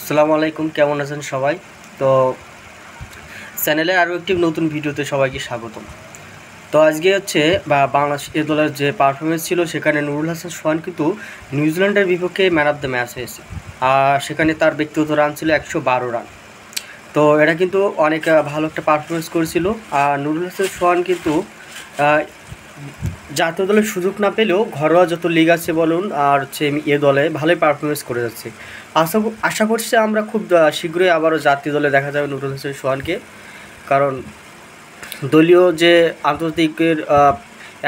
আসসালামু আলাইকুম, কেমন আছেন সবাই? তো চ্যানেলে আরও একটি নতুন ভিডিওতে সবাইকে স্বাগতম। তো আজকে হচ্ছে বাংলাদেশ এ দলের যে পারফরমেন্স ছিল, সেখানে নুরুল হাসান সোহান কিন্তু নিউজিল্যান্ডের বিপক্ষে ম্যান অফ দ্য ম্যাচ হয়েছে। আর সেখানে তার ব্যক্তিগত রান ছিল 112 রান। তো এটা কিন্তু অনেক ভালো একটা পারফরমেন্স করেছিল। আর নুরুল হাসান সোহান কিন্তু জাতীয় দলের সুযোগ না পেলেও ঘরোয়া যত লিগ আছে বলুন আর হচ্ছে এ দলে ভালোই পারফরমেন্স করে যাচ্ছে। আশা করছি আমরা খুব শীঘ্রই আবারও জাতীয় দলে দেখা যাবে নুরুল হাসান সোহানকে। কারণ দলীয় যে আন্তর্জাতিকের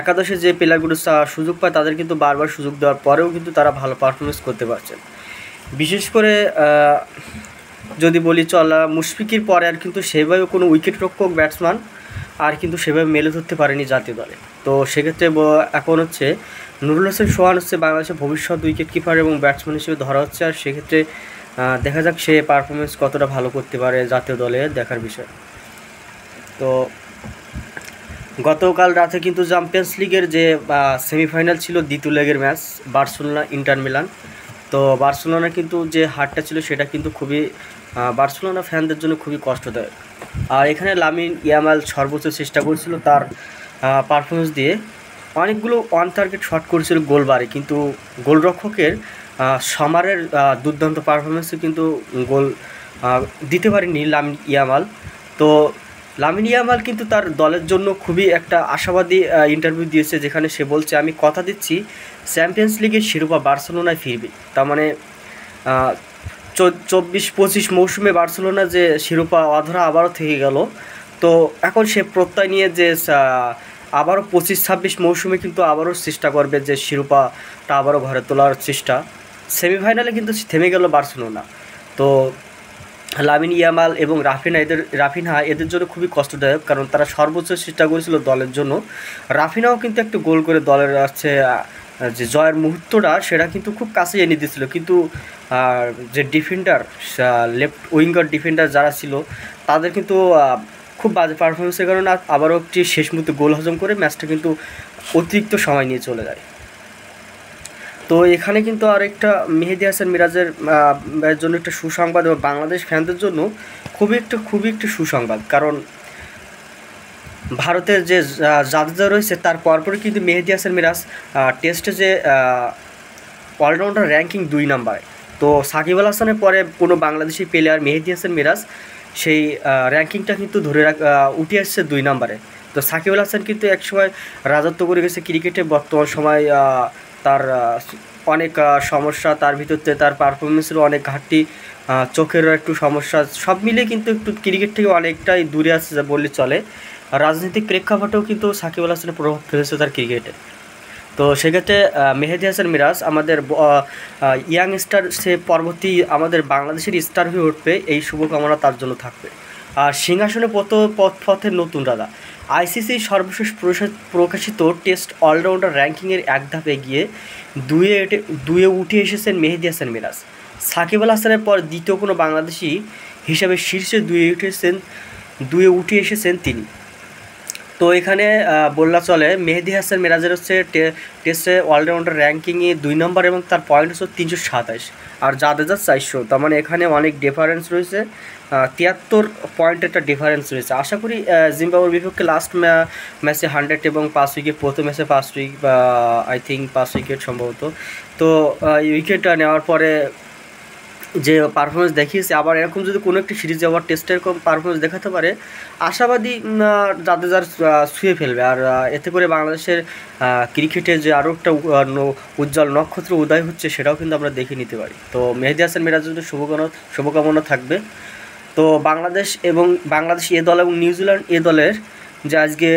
একাদশে যে প্লেয়ারগুলো সুযোগ পায় তাদের কিন্তু বারবার সুযোগ দেওয়ার পরেও কিন্তু তারা ভালো পারফরমেন্স করতে পারছেন। বিশেষ করে যদি বলি মুশফিকের পরে আর কিন্তু সেভাবে কোনো উইকেট রক্ষক ব্যাটসম্যান আর কিন্তু সেভাবে মেলে ধরতে পারেনি জাতীয় দলে। তো সেক্ষেত্রে এখন হচ্ছে নুরুল হাসান সোহান হচ্ছে বাংলাদেশের ভবিষ্যৎ উইকেট কিপার এবং ব্যাটসম্যান হিসেবে ধরা হচ্ছে। আর সেক্ষেত্রে দেখা যাক সে পারফরমেন্স কতটা ভালো করতে পারে, জাতীয় দলে দেখার বিষয়। তো গতকাল রাতে কিন্তু চ্যাম্পিয়ন্স লিগের যে সেমিফাইনাল ছিল, দ্বিতীয় লেগের ম্যাচ বার্সেলোনা ইন্টার মিলান। তো বার্সেলোনা কিন্তু যে হারটা ছিল সেটা কিন্তু খুবই বার্সেলোনা ফ্যানদের জন্য খুবই কষ্টদায়ক। আর এখানে লামিন ইয়ামাল সর্বোচ্চ চেষ্টা করেছিল তার পারফরমেন্স দিয়ে, অনেকগুলো অন টার্গেট শট করেছিল গোল বারে, কিন্তু গোলরক্ষকের সামারের দুর্দান্ত পারফরমেন্সে কিন্তু গোল দিতে পারেনি লামিন ইয়ামাল। তো লামিন ইয়ামাল কিন্তু তার দলের জন্য খুবই একটা আশাবাদী ইন্টারভিউ দিয়েছে, যেখানে সে বলছে আমি কথা দিচ্ছি চ্যাম্পিয়ন্স লিগের শিরোপা বার্সেলোনায় ফিরবে। তার মানে 24-25 মৌসুমে বার্সেলোনা যে শিরোপা অধরা আবারও থেকে গেল, তো এখন সে প্রত্যয় নিয়ে যে আবারও 25-26 মৌসুমে কিন্তু আবারও চেষ্টা করবে যে শিরোপাটা আবারও ঘরে তোলার চেষ্টা। সেমিফাইনালে কিন্তু থেমে গেল বার্সেলোনা। তো লামিন ইয়ামাল এবং রাফিনহা এদের জন্য খুবই কষ্টদায়ক, কারণ তারা সর্বোচ্চ চেষ্টা করেছিল দলের জন্য। রাফিনহাও কিন্তু একটু গোল করে দলের যে জয়ের মুহূর্তটা সেটা কিন্তু খুব কাছে এনে দিয়েছিল, কিন্তু যে ডিফেন্ডার লেফট উইঙ্গার ডিফেন্ডার যারা ছিল তাদের কিন্তু খুব বাজে পারফরমেন্সের কারণে আবারও একটি শেষ মুহূর্তে গোল হজম করে ম্যাচটা কিন্তু অতিরিক্ত সময় নিয়ে চলে যায়। তো এখানে কিন্তু আরেকটা মেহেদী হাসান মিরাজের জন্য একটা সুসংবাদ এবং বাংলাদেশ ফ্যানদের জন্য খুবই একটি সুসংবাদ, কারণ ভারতের যে জাদেজা রয়েছে তার পরপরই কিন্তু মেহেদী হাসান মিরাজ টেস্টে যে অলরাউন্ডার র্যাঙ্কিং 2 নম্বরে। তো সাকিব আল হাসানের পরে কোনো বাংলাদেশি প্লেয়ার মেহেদী হাসান মিরাজ সেই র্যাঙ্কিংটা কিন্তু উঠে আসছে 2 নম্বরে। তো সাকিব আল হাসান কিন্তু একসময় রাজত্ব করে গেছে ক্রিকেটে, বর্তমান সময় তার অনেক সমস্যা, তার ভিতরতে তার পারফরমেন্সেরও অনেক ঘাটতি, চোখেরও একটু সমস্যা, সব মিলিয়ে কিন্তু একটু ক্রিকেট থেকে অনেকটাই দূরে আসছে যা বললে চলে। রাজনৈতিক প্রেক্ষাপটেও কিন্তু সাকিব আল হাসানের প্রভাব ফেলেছে তার ক্রিকেটে। তো সেক্ষেত্রে মেহেদী হাসান মিরাজ আমাদের ইয়াং স্টার, সে পরবর্তী আমাদের বাংলাদেশের স্টার হয়ে উঠবে, এই শুভকামনা তার জন্য থাকবে। আর সিংহাসনে পথের নতুন রাজা। আইসিসির সর্বশেষ প্রকাশিত টেস্ট অলরাউন্ডার র্যাঙ্কিংয়ের এক ধাপ এগিয়ে দুয়ে উঠে এসেছেন মেহেদী হাসান মিরাজ। সাকিব আল হাসানের পর দ্বিতীয় কোনো বাংলাদেশি হিসাবে শীর্ষে দুয়ে উঠে এসেছেন তিনি। তো এখানে বললা চলে মেহেদী হাসান মিরাজের হচ্ছে টেস্টে অলরাউন্ডার র্যাঙ্কিংয়ে 2 নম্বর এবং তার পয়েন্ট হচ্ছে 327, আর জাদেজার 400। তার মানে এখানে অনেক ডিফারেন্স রয়েছে, 73 পয়েন্টের একটা ডিফারেন্স রয়েছে। আশা করি জিম্বাবুয়ের বিপক্ষে লাস্ট ম্যাচে 100 এবং 5 উইকেট, প্রথম ম্যাচে 5 উইকেট বা আই থিঙ্ক 5 উইকেট সম্ভবত। তো উইকেটটা নেওয়ার পরে যে পারফরমেন্স দেখিয়েছে, আবার এরকম যদি কোনো একটি সিরিজে আবার টেস্টে এরকম পারফরমেন্স দেখাতে পারে, আশাবাদী জাদেজার ছুঁয়ে ফেলবে। আর এতে করে বাংলাদেশের ক্রিকেটে যে আরও একটা উজ্জ্বল নক্ষত্র উদয় হচ্ছে সেটাও কিন্তু আমরা দেখে নিতে পারি। তো মেহেদী হাসান মিরাজের জন্য শুভকামনা থাকবে। তো বাংলাদেশ এ দল এবং নিউজিল্যান্ড এ দলের যে আজকে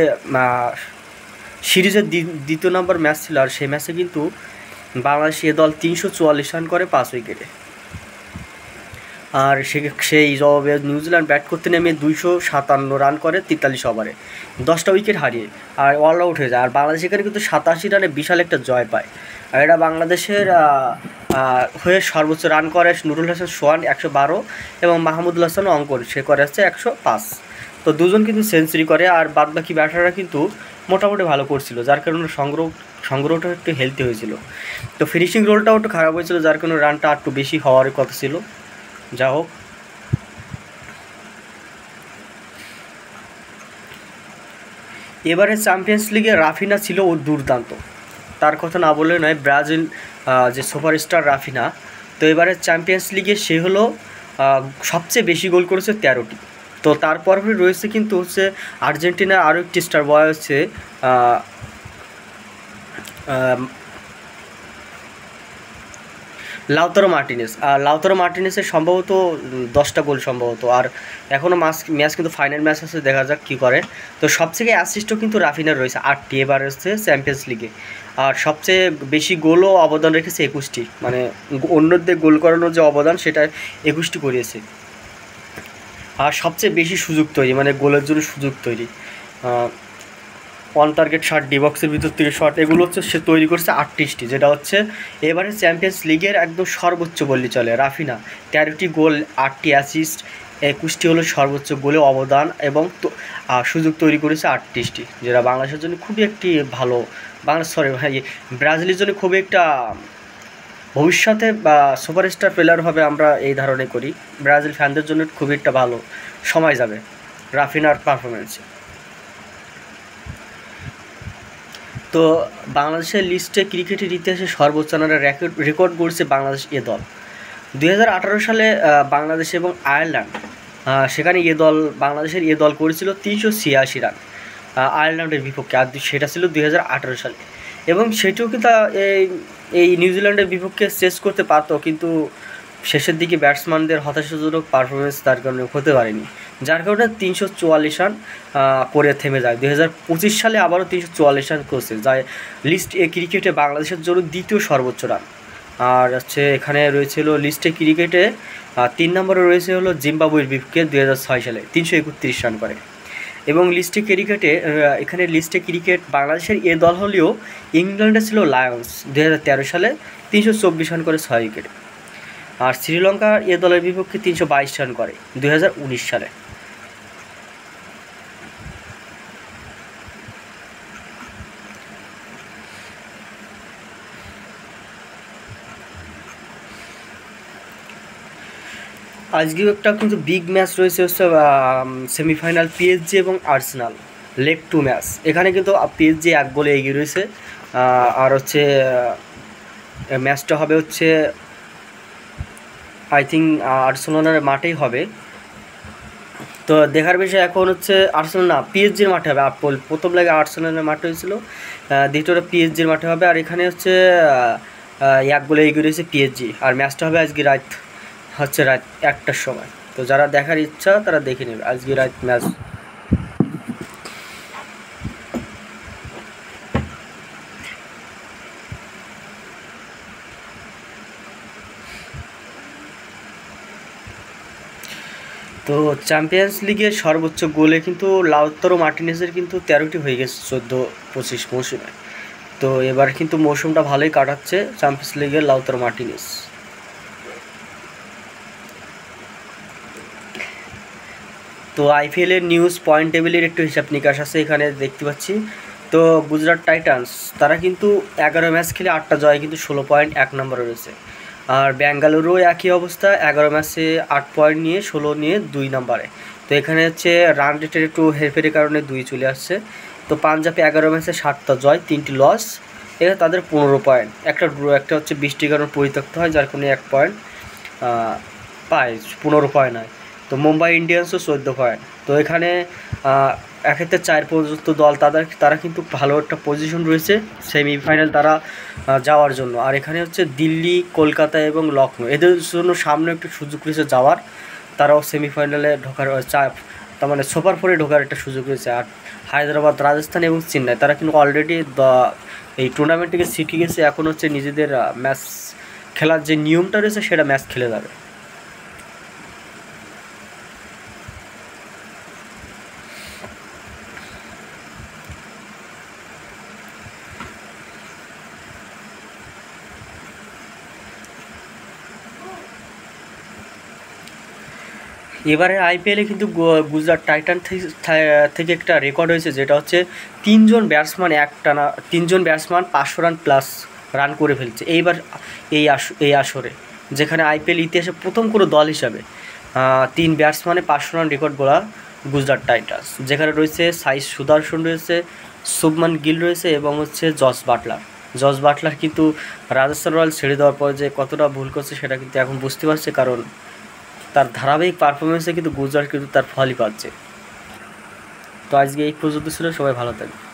সিরিজের দ্বিতীয় নম্বর ম্যাচ ছিল, আর সেই ম্যাচে কিন্তু বাংলাদেশ এ দল 344 রান করে 5 উইকেটে। আর সেই জবাবে নিউজিল্যান্ড ব্যাট করতে নেমে 257 রান করে 43 ওভারে, 10টা উইকেট হারিয়ে আর অল আউট হয়ে যায়। আর বাংলাদেশ এখানে কিন্তু 87 রানে বিশাল একটা জয় পায়। আর এটা বাংলাদেশের হয়ে সর্বোচ্চ রান করে নুরুল হাসান সোহান 112 এবং মাহমুদুল হাসান অঙ্কন, সে করে আসছে 105। তো দুজন কিন্তু সেঞ্চুরি করে, আর বাদবাকি ব্যাটাররা কিন্তু মোটামুটি ভালো করছিল, যার কারণে সংগ্রহটা একটু হেলদি হয়েছিল। তো ফিনিশিং রোলটাও একটু খারাপ হয়েছিল, যার কারণে রানটা একটু বেশি হওয়ার কথা ছিল। যা হোক, এবারে চ্যাম্পিয়ন্স লিগে রাফিনা ছিল ও দুর্দান্ত, তার কথা না বললে নয়। ব্রাজিল যে সুপারস্টার রাফিনা, তো এবারে চ্যাম্পিয়ন্স লিগে সে হলো সবচেয়ে বেশি গোল করেছে 13টি। তো তারপর রয়েছে কিন্তু হচ্ছে আর্জেন্টিনার আরও একটি স্টার বয় হচ্ছে লাউতারো মার্টিনেস। আর লাউতারো মার্টিনেসের সম্ভবত 10টা গোল সম্ভবত, আর এখনও ম্যাচ কিন্তু ফাইনাল ম্যাচ আছে, দেখা যাক কী করে। তো সবথেকে অ্যাসিস্টও কিন্তু রাফিনার রয়েছে 8টি এবার হচ্ছে চ্যাম্পিয়ন্স লিগে। আর সবচেয়ে বেশি গোলও অবদান রেখেছে 21টি, মানে অন্যদের গোল করানোর যে অবদান সেটা 21টি করিয়েছে। আর সবচেয়ে বেশি সুযোগ তৈরি, মানে গোলের জন্য সুযোগ তৈরি, অন টার্গেট শট, ডি বক্সের ভিতর থেকে শট, এগুলো হচ্ছে সে তৈরি করছে 38টি, যেটা হচ্ছে এবারে চ্যাম্পিয়ন্স লিগের একদম সর্বোচ্চ বললে চলে। রাফিনা 13টি গোল, 8টি অ্যাসিস্ট, 21টি হলো সর্বোচ্চ গোলে অবদান, এবং সুযোগ তৈরি করেছে 38টি, যেটা বাংলাদেশের জন্য খুবই একটি ভালো, ব্রাজিলের জন্য খুবই একটা ভবিষ্যতে বা সুপারস্টার প্লেয়ার হবে আমরা এই ধারণা করি। ব্রাজিল ফ্যানদের জন্য খুবই একটা ভালো সময় যাবে রাফিনার পারফরমেন্সে। তো বাংলাদেশের লিস্টে ক্রিকেটের ইতিহাসে সর্বোচ্চ রানের রেকর্ড গড়ছে বাংলাদেশ এ দল 2018 সালে। বাংলাদেশ এবং আয়ারল্যান্ড, সেখানে বাংলাদেশের এ দল করেছিল 386 রান আয়ারল্যান্ডের বিপক্ষে, আর সেটা ছিল 2018 সালে। এবং সেটিও কিন্তু এই নিউজিল্যান্ডের বিপক্ষে শেষ করতে পারতো, কিন্তু শেষের দিকে ব্যাটসম্যানদের হতাশাজনক পারফরমেন্স তার কারণে হতে পারেনি, যার কারণে 344 রান করে থেমে যায়। 2025 সালে আবারও 344 রান করছে, যা লিস্ট এ ক্রিকেটে বাংলাদেশের জন্য দ্বিতীয় সর্বোচ্চ রান। আর হচ্ছে এখানে রয়েছিল লিস্টে ক্রিকেটে 3 নম্বরে রয়েছে হলো জিম্বাবুয়ের বিপক্ষে 2006 সালে 331 রান করে। এবং লিস্টে ক্রিকেট বাংলাদেশের এ দল হলেও ইংল্যান্ডে ছিল লায়ন্স 2013 সালে 324 রান করে 6 উইকেটে। আর শ্রীলঙ্কার এ দলের বিপক্ষে 322 রান করে 2019 সালে। আজকেও একটা কিন্তু বিগ ম্যাচ রয়েছে, হচ্ছে সেমিফাইনাল পিএসজি এবং আর্সেনাল, লেগ 2 ম্যাচ। এখানে কিন্তু পিএসজি 1 গোলে এগিয়ে রয়েছে। আর হচ্ছে ম্যাচটা হবে হচ্ছে আই থিঙ্ক আর্সেনালের মাঠেই হবে। তো দেখার বিষয় এখন হচ্ছে আর্সেনাল না, পিএসজির মাঠে হবে। প্রথম লেগে আর্সেনালের মাঠে হয়েছিল, দ্বিতীয়টা পিএসজির মাঠে হবে। আর এখানে হচ্ছে 1 গোলে এগিয়ে রয়েছে পিএসজি। আর ম্যাচটা হবে আজকে রাত 1টার সময়। তো যারা দেখার ইচ্ছা তারা দেখে নেবে আজকে রাত ম্যাচ। তো চ্যাম্পিয়ন্স লিগের সর্বোচ্চ গোলে কিন্তু লাউতারো মার্টিনেজের কিন্তু 13টি হয়ে গেছে 14-25 মৌসুমে। তো এবার কিন্তু মৌসুমটা ভালোই কাটাচ্ছে চ্যাম্পিয়ন্স লিগের লাউতারো মার্টিনেজ। তো আইপিএলের নিউজ পয়েন্ট টেবিলের একটু হিসাব নিকাশ আছে এখানে দেখতে পাচ্ছি। তো গুজরাট টাইটান্স তারা কিন্তু 11 ম্যাচ খেলে 8টা জয়, কিন্তু 16 পয়েন্ট 1 নম্বরে রয়েছে। আর বেঙ্গালুরু একই অবস্থা, 11 ম্যাচে 8 পয়েন্ট নিয়ে 16 নিয়ে 2 নম্বরে। তো এখানে হচ্ছে রান রেটের একটু হেরফেরের কারণে 2 চলে আসছে। তো পাঞ্জাবে 11 ম্যাচে 7টা জয়, 3টি লস, এটা তাদের 15 পয়েন্ট। একটা ড্র, একটা হচ্ছে 20টির কারণে পরিত্যক্ত হয়, যার কারণে 1 পয়েন্ট পায়, 15 পয়েন্ট হয়। তো মুম্বাই ইন্ডিয়ান্সও 14 পয়েন্ট। তো এখানে 1-4 পর্যন্ত দল তারা কিন্তু ভালো একটা পজিশন রয়েছে সেমিফাইনাল তারা যাওয়ার জন্য। আর এখানে হচ্ছে দিল্লি, কলকাতা এবং লখনৌ, এদের জন্য সামনে একটু সুযোগ রয়েছে যাওয়ার, তারাও সেমিফাইনালে ঢোকার তার মানে সুপার 4-এ ঢোকার একটা সুযোগ রয়েছে। আর হায়দ্রাবাদ, রাজস্থান এবং চেন্নাই তারা কিন্তু অলরেডি এই টুর্নামেন্ট থেকে শিখে গেছে, এখন হচ্ছে নিজেদের ম্যাচ খেলার যে নিয়মটা রয়েছে সেটা ম্যাচ খেলে যাবে। এবারে আইপিএলে কিন্তু গুজরাট টাইটান থেকে একটা রেকর্ড হয়েছে, যেটা হচ্ছে 3জন ব্যাটসম্যান 500 রান প্লাস রান করে ফেলছে এইবার এই আসরে। যেখানে আইপিএল ইতিহাসে প্রথম কোনো দল হিসাবে 3 ব্যাটসম্যানে 500 রান রেকর্ড গড়া গুজরাট টাইটান্স, যেখানে রয়েছে সাই সুদর্শন, রয়েছে শুভমান গিল রয়েছে এবং হচ্ছে জস বাটলার কিন্তু রাজস্থান রয়্যালস ছেড়ে দেওয়ার পর যে কতটা ভুল করছে সেটা কিন্তু এখন বুঝতে পারছে, কারণ তার ধারাবাহিক পারফরমেন্সে কিন্তু গুজরাট কিন্তু তার ফলই পাচ্ছে। তো আজকে এই পর্যন্ত ছিল, সবাই ভালো থাকবে।